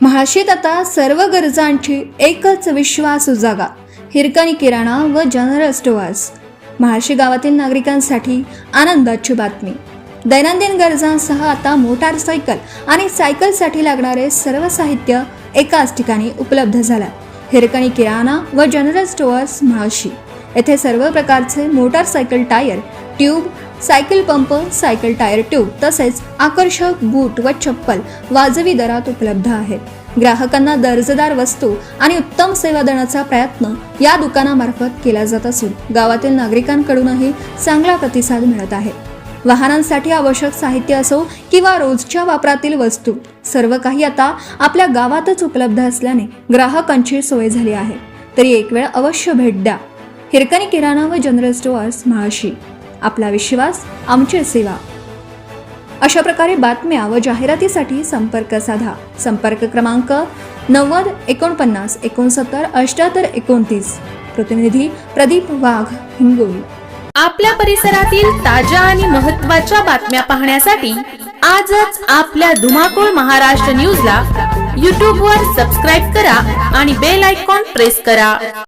महाशीत आता सर्व गरजांची एकच विश्वासू जागा, हिरकणी किराणा व जनरल स्टोअर्स. महाशी गावातील नागरिकांसाठी आनंदाची बातमी. दैनंदिन गरजांसह आता मोटारसायकल आणि सायकलसाठी लागणारे सर्व साहित्य एकाच ठिकाणी उपलब्ध झालं. हिरकणी किराणा व जनरल स्टोअर्स महाशी येथे सर्व प्रकारचे motorcycle tyre, tube, cycle pump, cycle tyre tube तसेच आकर्षक बूट व चप्पल वाजवी दरात उपलब्ध आहेत. ग्राहकांना दर्जेदार वस्तू आणि उत्तम सेवा देण्याचा प्रयत्न या दुकानामार्फत केला जात असून गावातील नागरिकांकडूनही चांगला प्रतिसाद मिळत आहे. वाहनांसाठी आवश्यक साहित्य असो किंवा रोजच्या वापरातील वस्तू, सर्व काही आता आपल्या गावातच उपलब्ध असल्याने ग्राहकांची सोय झाली आहे. तरी एक वेळ अवश्य भेट द्या. हिरकणी किराणा व जनरल स्टोअर्स महाशी, आपला विश्वास, आमची सेवा. अशा प्रकारे बातम्या व जाहिरातीसाठी संपर्क साधा. संपर्क क्रमांक 90 49 69 78 29. प्रतिनिधी प्रदीप वाघ, हिंगोली. आपल्या परिसरातील ताज्या आणि महत्त्वाच्या बातम्या पाहण्यासाठी आजच आपल्या धुमाकूळ महाराष्ट्र न्यूजला YouTube वर सबस्क्राईब करा आणि बेल आयकॉन प्रेस करा.